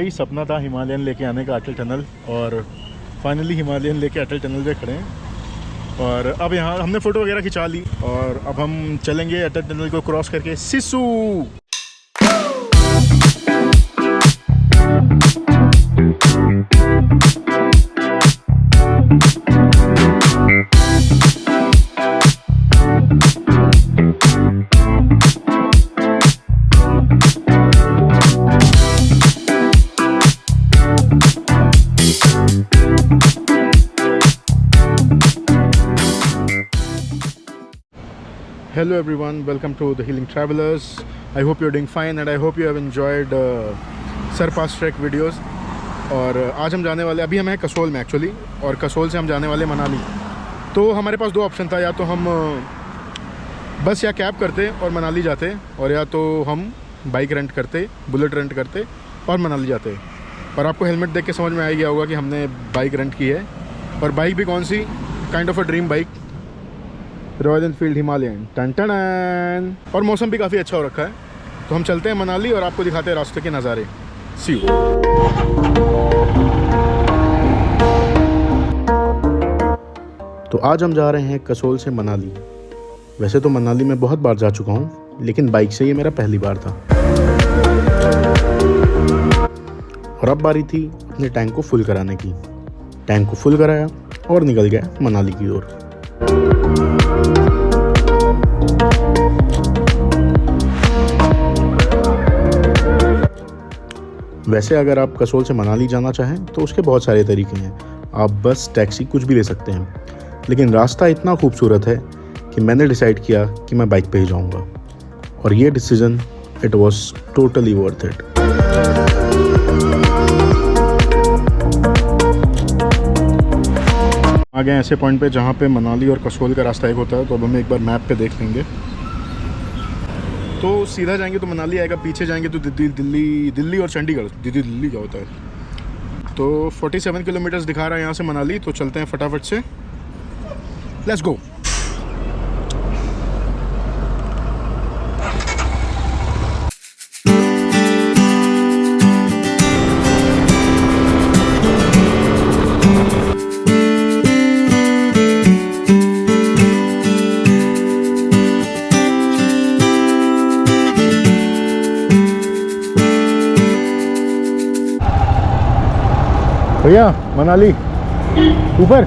यही सपना था हिमालयन लेके आने का अटल टनल, और फाइनली हिमालयन लेके अटल टनल पे खड़े हैं। और अब यहाँ हमने फ़ोटो वगैरह खिंचा ली और अब हम चलेंगे अटल टनल को क्रॉस करके Sissu. Hello everyone, welcome to the Healing Travelers. I hope you're doing fine and I hope you have enjoyed Surpass Trek videos. और आज हम जाने वाले, अभी हम हैं कसोल में एक्चुअली, और कसोल से हम जाने वाले मनाली। तो हमारे पास दो ऑप्शन था, या तो हम बस या कैब करते और मनाली जाते, और या तो हम बाइक रेंट करते, बुलेट रेंट करते और मनाली जाते। और आपको हेलमेट देख के समझ में आ गया होगा कि हमने बाइक रेंट की है, और बाइक भी कौन सी, kind of a dream bike, Royal Enfield Himalayan. टन टन। और मौसम भी काफ़ी अच्छा हो रखा है, तो हम चलते हैं मनाली और आपको दिखाते हैं रास्ते के नज़ारे। सी यू। तो आज हम जा रहे हैं कसोल से मनाली। वैसे तो मनाली में बहुत बार जा चुका हूँ, लेकिन बाइक से ये मेरा पहली बार था। और अब बारी थी अपने टैंक को फुल कराने की। टैंक को फुल कराया और निकल गया मनाली की ओर। वैसे अगर आप कसोल से मनाली जाना चाहें तो उसके बहुत सारे तरीके हैं। आप बस, टैक्सी, कुछ भी ले सकते हैं, लेकिन रास्ता इतना खूबसूरत है कि मैंने डिसाइड किया कि मैं बाइक पे ही जाऊंगा। और ये decision, it was totally worth it. आ गए ऐसे पॉइंट पे जहाँ पे मनाली और कसोल का रास्ता एक होता है, तो अब हम एक बार मैप पे देख लेंगे। तो सीधा जाएंगे तो मनाली आएगा, पीछे जाएंगे तो दिल्ली और चंडीगढ़। दिल्ली क्या होता है। तो 47 किलोमीटर्स दिखा रहा है यहाँ से मनाली। तो चलते हैं फटाफट से, लेट्स गो। भैया मनाली ऊपर।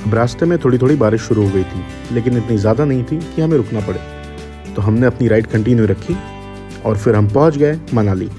अब रास्ते में थोड़ी थोड़ी बारिश शुरू हो गई थी, लेकिन इतनी ज़्यादा नहीं थी कि हमें रुकना पड़े। तो हमने अपनी राइड कंटिन्यू रखी और फिर हम पहुंच गए मनाली।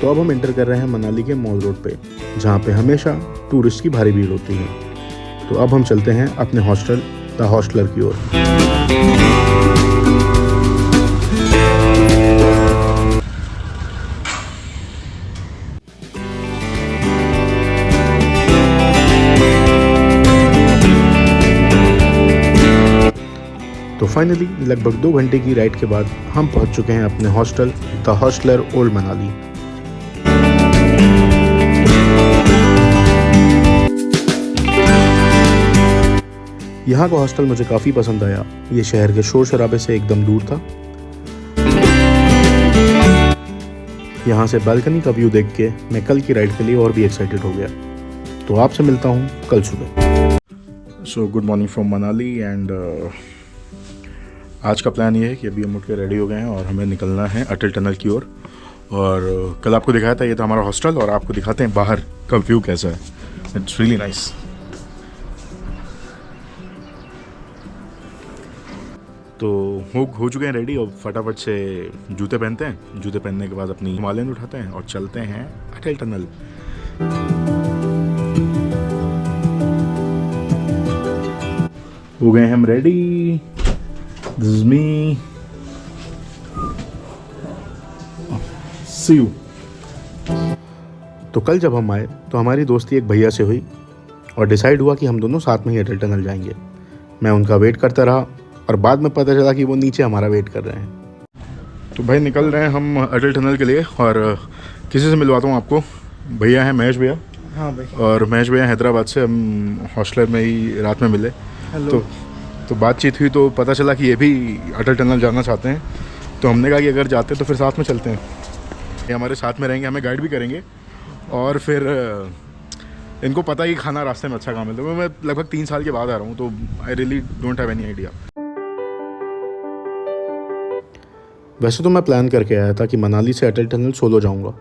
तो अब हम एंटर कर रहे हैं मनाली के मॉल रोड पे, जहाँ पे हमेशा टूरिस्ट की भारी भीड़ होती है। तो अब हम चलते हैं अपने हॉस्टल द हॉस्टलर की ओर। तो फाइनली लगभग 2 घंटे की राइड के बाद हम पहुंच चुके हैं अपने hostel the hosteller old Manali. यहाँ का हॉस्टल मुझे काफ़ी पसंद आया। ये शहर के शोर शराबे से एकदम दूर था। यहाँ से बालकनी का व्यू देख के मैं कल की राइड के लिए और भी एक्साइटेड हो गया। तो आपसे मिलता हूँ कल सुबह। So good morning from Manali and आज का प्लान ये है कि अभी हम उठ के रेडी हो गए हैं और हमें निकलना है अटल टनल की ओर। और कल आपको दिखाया था ये था हमारा हॉस्टल, और आपको दिखाते हैं बाहर का व्यू कैसा है। It's really nice. तो हो चुके हैं रेडी और फटाफट से जूते पहनते हैं। जूते पहनने के बाद अपनी हिमालयन उठाते हैं और चलते हैं अटल टनल। हो गए हम ready. This is me. See you. तो कल जब हम आए तो हमारी दोस्ती एक भैया से हुई और डिसाइड हुआ कि हम दोनों साथ में ही अटल टनल जाएंगे। मैं उनका वेट करता रहा और बाद में पता चला कि वो नीचे हमारा वेट कर रहे हैं। तो भाई निकल रहे हैं हम अटल टनल के लिए, और किसी से मिलवाता हूँ आपको। भैया हैं महेश भैया। हाँ भाई। और महेश भैया हैदराबाद से, हम हॉस्टलर में ही रात में मिले। हेलो। तो तो बातचीत हुई तो पता चला कि ये भी अटल टनल जाना चाहते हैं। तो हमने कहा कि अगर जाते तो फिर साथ में चलते हैं, ये हमारे साथ में रहेंगे, हमें गाइड भी करेंगे। और फिर इनको पता है कि खाना रास्ते में अच्छा काम मिलता है। मैं लगभग 3 साल के बाद आ रहा हूँ, तो I really don't have any idea. वैसे तो मैं प्लान करके आया था कि मनाली से अटल टनल सोलो जाऊँगा,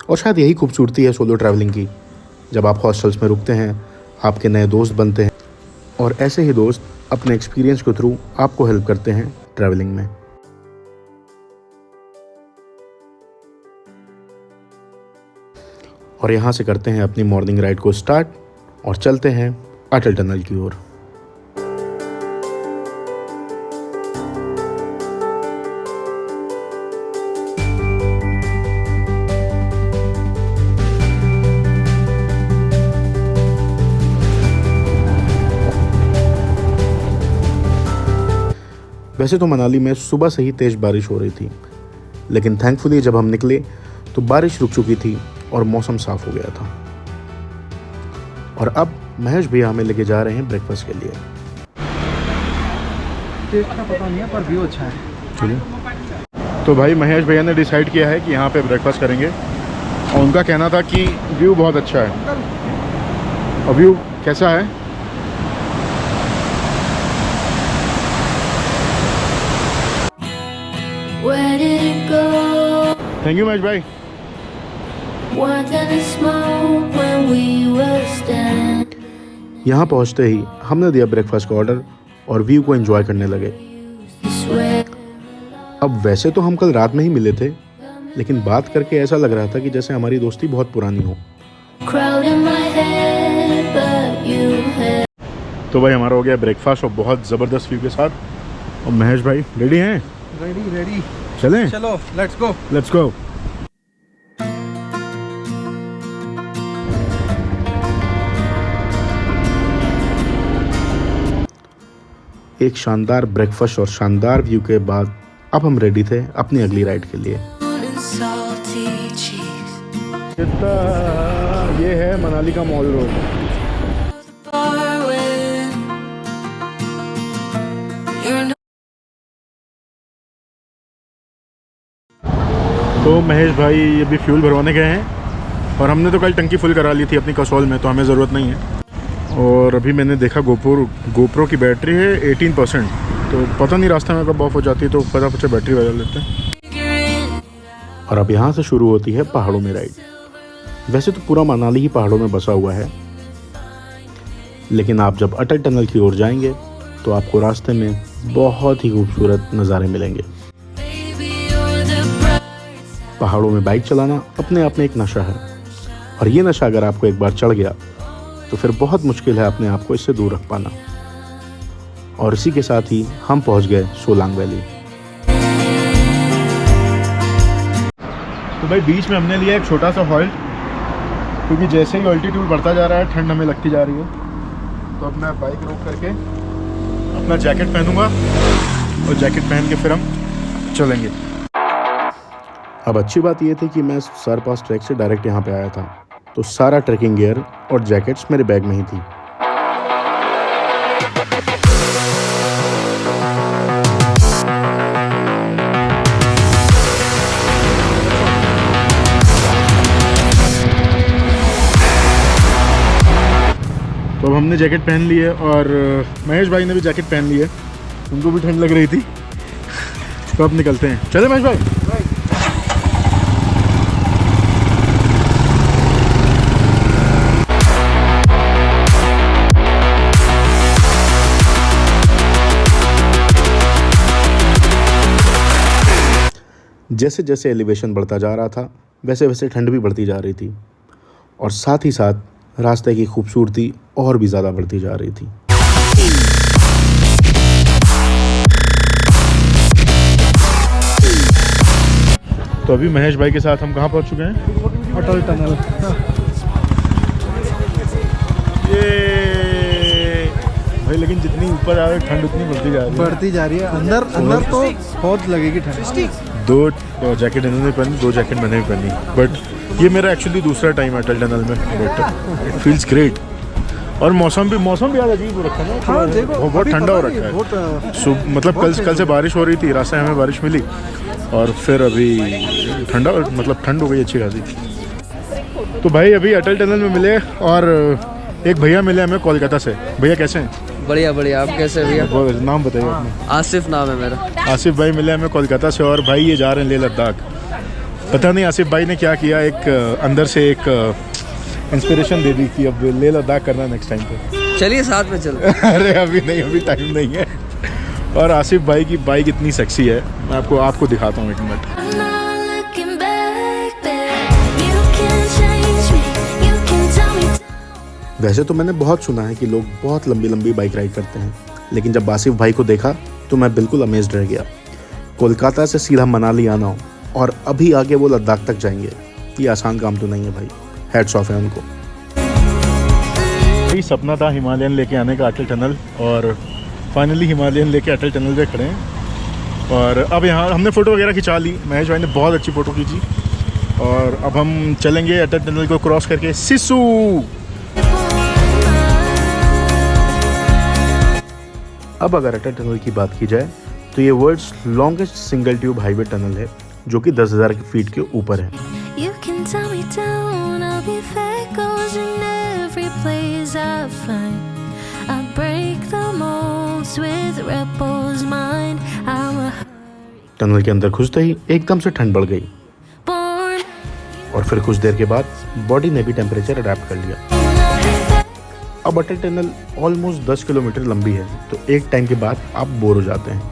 और शायद यही खूबसूरती है सोलो ट्रैवलिंग की। जब आप हॉस्टल्स में रुकते हैं, आपके नए दोस्त बनते हैं, और ऐसे ही दोस्त अपने एक्सपीरियंस के थ्रू आपको हेल्प करते हैं ट्रैवलिंग में। और यहाँ से करते हैं अपनी मॉर्निंग राइड को स्टार्ट और चलते हैं अटल टनल की ओर। वैसे तो मनाली में सुबह से ही तेज़ बारिश हो रही थी, लेकिन थैंकफुली जब हम निकले तो बारिश रुक चुकी थी और मौसम साफ हो गया था। और अब महेश भैया हमें लेके जा रहे हैं ब्रेकफास्ट के लिए। टेस्ट का पता नहीं है पर व्यू अच्छा है। चलिए, तो भाई महेश भैया ने डिसाइड किया है कि यहाँ पे ब्रेकफास्ट करेंगे, और उनका कहना था कि व्यू बहुत अच्छा है। और व्यू कैसा है? थैंक यू महेश भाई। यहाँ पहुँचते ही हमने दिया ब्रेकफास्ट का ऑर्डर और व्यू को एंजॉय करने लगे। अब वैसे तो हम कल रात में ही मिले थे, लेकिन बात करके ऐसा लग रहा था कि जैसे हमारी दोस्ती बहुत पुरानी हो। तो भाई हमारा हो गया ब्रेकफास्ट और बहुत ज़बरदस्त व्यू के साथ। और महेश भाई रेडी हैं? रेडी। चलें? चलो लेट्स गो। एक शानदार ब्रेकफास्ट और शानदार व्यू के बाद अब हम रेडी थे अपनी अगली राइड के लिए। ये है मनाली का मॉल रोड। तो महेश भाई अभी फ्यूल भरवाने गए हैं, और हमने तो कल टंकी फुल करा ली थी अपनी कसौल में, तो हमें ज़रूरत नहीं है। और अभी मैंने देखा गोप्रो की बैटरी है 18%, तो पता नहीं रास्ते में कब ऑफ हो जाती है, तो फटाफट बैटरी बदल लेते हैं। और अब यहाँ से शुरू होती है पहाड़ों में राइड। वैसे तो पूरा मनाली ही पहाड़ों में बसा हुआ है, लेकिन आप जब अटल टनल की ओर जाएंगे तो आपको रास्ते में बहुत ही खूबसूरत नज़ारे मिलेंगे। पहाड़ों में बाइक चलाना अपने आप में एक नशा है, और ये नशा अगर आपको एक बार चढ़ गया तो फिर बहुत मुश्किल है अपने आप को इससे दूर रख पाना। और इसी के साथ ही हम पहुंच गए सोलांग वैली। तो भाई बीच में हमने लिया एक छोटा सा हॉल्ट, क्योंकि जैसे ही ऑल्टीट्यूड बढ़ता जा रहा है ठंड हमें लगती जा रही है। तो अब मैं बाइक रोक करके अपना जैकेट पहनूंगा, और जैकेट पहन के फिर हम चलेंगे। अब अच्छी बात यह थी कि मैं सरपास ट्रैक से डायरेक्ट यहाँ पे आया था, तो सारा ट्रैकिंग गियर और जैकेट्स मेरे बैग में ही थी। तो अब हमने जैकेट पहन ली है, और महेश भाई ने भी जैकेट पहन ली है, उनको भी ठंड लग रही थी। तो अब निकलते हैं। चले महेश भाई? जैसे जैसे एलिवेशन बढ़ता जा रहा था, वैसे वैसे ठंड भी बढ़ती जा रही थी, और साथ ही साथ रास्ते की खूबसूरती और भी ज़्यादा बढ़ती जा रही थी। तो अभी महेश भाई के साथ हम कहाँ पहुँच चुके हैं? अटल टनल। ये भाई, लेकिन जितनी ऊपर आ रही है ठंड उतनी बढ़ती जा रही है। अंदर तो बहुत लगेगी ठंड। 2 जैकेट इन्होंने पहनी, 2 जैकेट मैंने भी पहनी, बट ये मेरा एक्चुअली दूसरा टाइम है अटल टनल में, बट इट फील्स ग्रेट। और मौसम भी आज अजीब हो रखा है ना। हाँ देखो बहुत अभी ठंडा पता हो नहीं, रखा है। बहुत मतलब कल से बारिश हो रही थी, रास्ते में हमें बारिश मिली और फिर अभी ठंडा, मतलब ठंड हो गई अच्छी खासी। तो भाई अभी अटल टनल में मिले और एक भैया मिले हमें कोलकाता से। भैया कैसे हैं? बढ़िया बढ़िया। आप कैसे भैया? बहुत नाम बताइए अपना। आसिफ नाम है मेरा। आसिफ भाई मिले हमें कोलकाता से और भाई ये जा रहे हैं लेह लद्दाख। पता नहीं आसिफ भाई ने क्या किया, एक अंदर से एक इंस्पिरेशन दे दी कि अब लेह लद्दाख करना नेक्स्ट टाइम पे। चलिए साथ में चलते हैं। अरे अभी नहीं, अभी टाइम नहीं है। और आसिफ भाई की बाइक इतनी सेक्सी है, मैं आपको दिखाता हूँ एक minute. I'm not looking back, babe. You can change me, you can tell me. वैसे तो मैंने बहुत सुना है कि लोग बहुत लंबी लंबी बाइक राइड करते हैं, लेकिन जब आसिफ भाई को देखा तो मैं बिल्कुल अमेज्ड रह गया। कोलकाता से सीधा मनाली आना हो और अभी आगे वो लद्दाख तक जाएंगे, ये आसान काम तो नहीं है भाई। हेड्स ऑफ है उनको। यही सपना था हिमालयन लेके आने का अटल टनल, और फाइनली हिमालयन लेके अटल टनल पे खड़े हैं। और अब यहाँ हमने फ़ोटो वगैरह खिंचा ली, महेश भाई ने बहुत अच्छी फ़ोटो खींची। और अब हम चलेंगे अटल टनल को क्रॉस करके सिसु। अब अगर अटल टनल की बात की जाए तो ये world's longest single tube highway tunnel है, जो कि 10,000 फीट के ऊपर है। You can tell me down, I'll be fair goes in every place I find. I break the molds with rebel's mind. I'm a tunnel के अंदर घुसते ही एकदम से ठंड बढ़ गई born. और फिर कुछ देर के बाद बॉडी ने भी टेम्परेचर अडेप्ट कर लिया। अब अटल टनल ऑलमोस्ट 10 किलोमीटर लंबी है, तो एक टाइम के बाद आप बोर हो जाते हैं।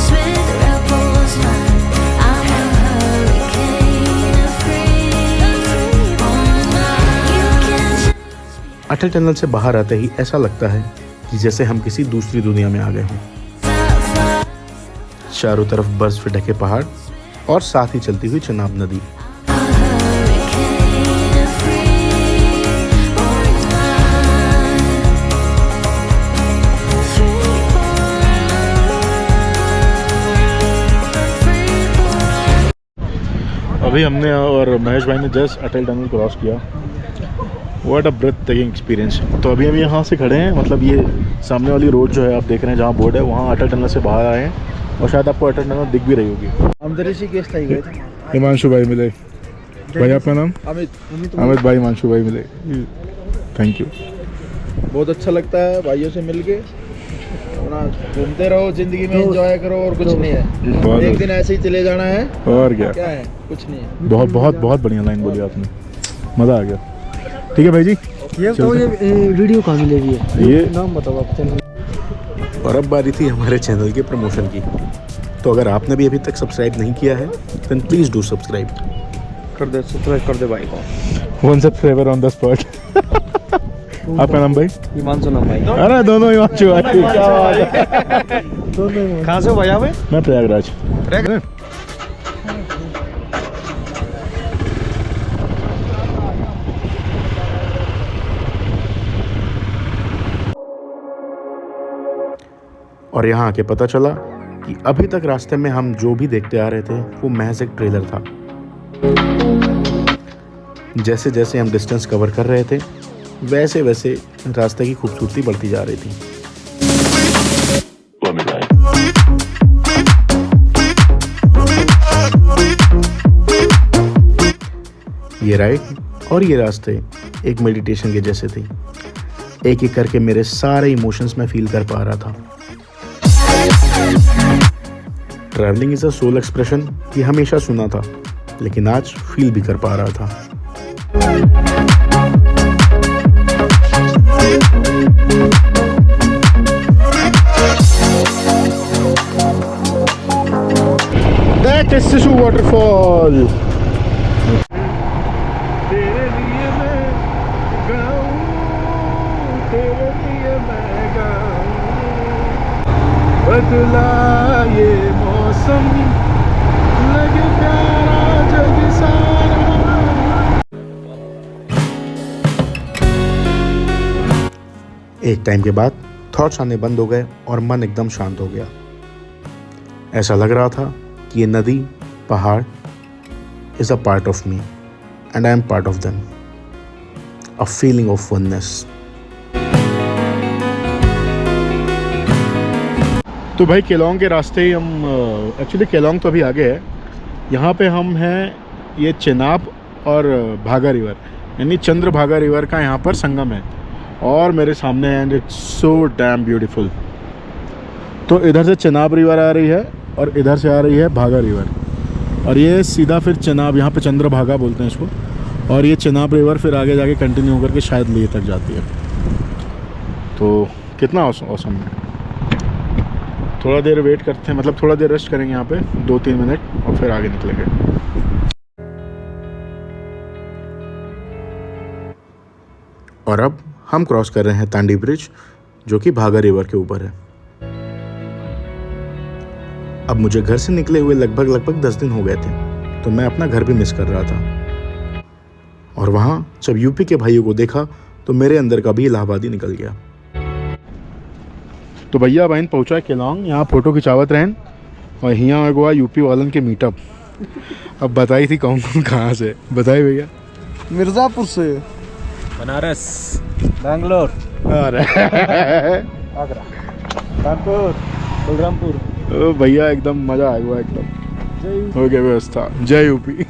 With rebel's mind. I'm a hurricane of free. You can Atal tunnel से बाहर आते ही ऐसा लगता है कि जैसे हम किसी दूसरी दुनिया में आ गए हों। चारों तरफ बर्फ से ढके पहाड़ और साथ ही चलती हुई चनाब नदी। अभी हमने और महेश भाई ने जस्ट अटल टनल क्रॉस किया। What a breathtaking experience. तो अभी हम यहाँ से खड़े हैं, मतलब ये सामने वाली रोड जो है आप देख रहे हैं जहाँ बोर्ड है, वहाँ अटल टनल से बाहर आए हैं और शायद आपको अटल टनल दिख भी रही होगी। हम तो ऋषिकेश था ही गए थे। हिमांशु भाई मिले। भाई आपका नाम? अमित अमित भाई, हिमांशु भाई मिले। Thank you. बहुत अच्छा लगता है भाइयों से मिलके। अपना घूमते रहो, जिंदगी में एंजॉय करो और कुछ नहीं है। एक दिन ऐसे ही चले जाना है और क्या है, कुछ नहीं है। बहुत बहुत बहुत बढ़िया लाइन बोली आपने, मज़ा आ गया। ठीक है भाई जी, ये तो ये वीडियो कहाँ मिलेगी? ये नाम बताओ आप चैनल। और अब बारी थी हमारे चैनल के प्रमोशन की। तो अगर आपने भी अभी तक सब्सक्राइब नहीं किया है then please do subscribe. Subscribe कर दे भाई को। 1 सब्सक्राइबर ऑन द स्पॉट। आपका नाम भाई? हिमांशु नाम भाई। अरे दोनों हिमांशु भाई, क्या बात है। कहाँ से हो भाई? मैं प्रयागराज। और यहाँ आके पता चला कि अभी तक रास्ते में हम जो भी देखते आ रहे थे वो महज एक ट्रेलर था। जैसे जैसे हम डिस्टेंस कवर कर रहे थे वैसे वैसे रास्ते की खूबसूरती बढ़ती जा रही थी। ये राइड और ये रास्ते एक मेडिटेशन के जैसे थे। एक एक करके मेरे सारे इमोशंस में फील कर पा रहा था। Travelling is a soul expression ये हमेशा सुना था, लेकिन आज फील भी कर पा रहा था। That is Sisu waterfall. तेरे लिए मैं गाऊं, तेरे लिए मैं गाऊं, बदला ये मौसम, लगे प्यारा जग सारा। एक टाइम के बाद थॉट्स आने बंद हो गए और मन एकदम शांत हो गया। ऐसा लग रहा था कि ये नदी, पहाड़ is a part of me and I am part of them. A feeling of oneness. तो भाई केलोंग के रास्ते ही हम एक्चुअली केलोंग तो अभी आगे है। यहाँ पे हम हैं, ये चेनाब और भागा रिवर यानी चंद्रभागा रिवर का यहाँ पर संगम है और मेरे सामने है and it's so damn beautiful. तो इधर से चेनाब रिवर आ रही है और इधर से आ रही है भागा रिवर और ये सीधा फिर चेनाब, यहाँ पे चंद्रभागा बोलते हैं इसको, और ये चेनाब रिवर फिर आगे जाके कंटिन्यू होकर के शायद लेह तक जाती है। तो कितना औसम है। थोड़ा देर वेट करते हैं, मतलब थोड़ा देर रेस्ट करेंगे यहाँ पे 2-3 मिनट और फिर आगे निकलेंगे। और अब हम क्रॉस कर रहे हैं तांडी ब्रिज जो कि भागा रिवर के ऊपर है। अब मुझे घर से निकले हुए लगभग 10 दिन हो गए थे, तो मैं अपना घर भी मिस कर रहा था। और वहाँ जब यूपी के भाइयों को देखा तो मेरे अंदर का भी इलाहाबादी निकल गया। तो भैया बहन पहुँचा है केलोंग, यहाँ फ़ोटो खिंचावत रहन और यहाँ एगो यूपी वालन के मीटअप। अब बताई थी कौन कौन कहाँ से, बताइए भैया। मिर्ज़ापुर से, बनारस, बैंगलोर, अरे आगरा, कानपुर, बलरामपुर। ओ भैया एकदम मज़ा आएगा, एकदम हो गया व्यवस्था। जय यूपी।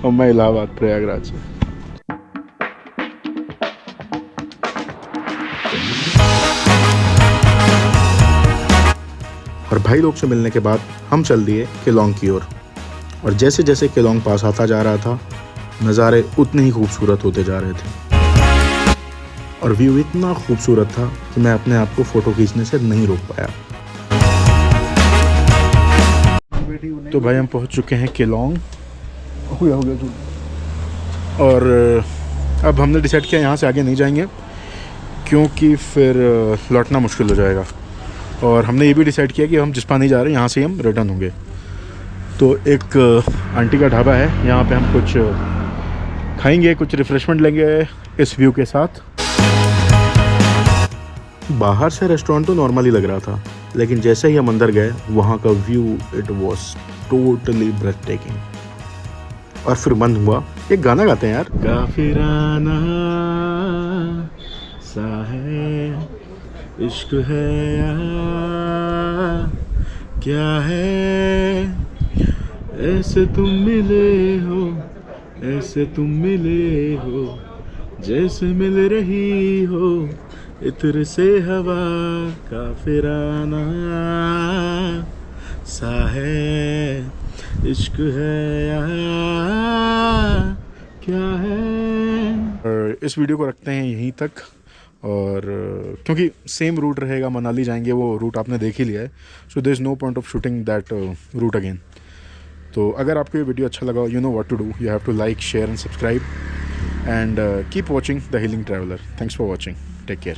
और मैं इलाहाबाद प्रयागराज से। और भाई लोग से मिलने के बाद हम चल दिए केलोंग की ओर। और जैसे जैसे केलोंग पास आता जा रहा था नज़ारे उतने ही खूबसूरत होते जा रहे थे और व्यू इतना खूबसूरत था कि मैं अपने आप को फ़ोटो खींचने से नहीं रोक पाया। तो भाई हम पहुंच चुके हैं केलोंग हो गया और अब हमने डिसाइड किया यहाँ से आगे नहीं जाएंगे क्योंकि फिर लौटना मुश्किल हो जाएगा। और हमने ये भी डिसाइड किया कि हम जिस पानी जा रहे हैं यहाँ से हम रिटर्न होंगे। तो एक आंटी का ढाबा है, यहाँ पे हम कुछ खाएंगे, कुछ रिफ़्रेशमेंट लेंगे इस व्यू के साथ। बाहर से रेस्टोरेंट तो नॉर्मली लग रहा था, लेकिन जैसे ही हम अंदर गए वहाँ का व्यू इट वाज टोटली ब्रेथटेकिंग। और फिर मन हुआ एक गाना गाते हैं यार। गाफिराना सा है इश्क है या क्या है, ऐसे तुम मिले हो, ऐसे तुम मिले हो, जैसे मिल रही हो इत्र से हवा। काफिराना सा है इश्क है या क्या है। और इस वीडियो को रखते हैं यहीं तक, और क्योंकि सेम रूट रहेगा, मनाली जाएंगे, वो रूट आपने देख ही लिया है, so there is no point of shooting that route again. तो अगर आपको ये वीडियो अच्छा लगा, you know what to do, you have to like, share and subscribe and keep watching the healing traveller. Thanks for watching, take care.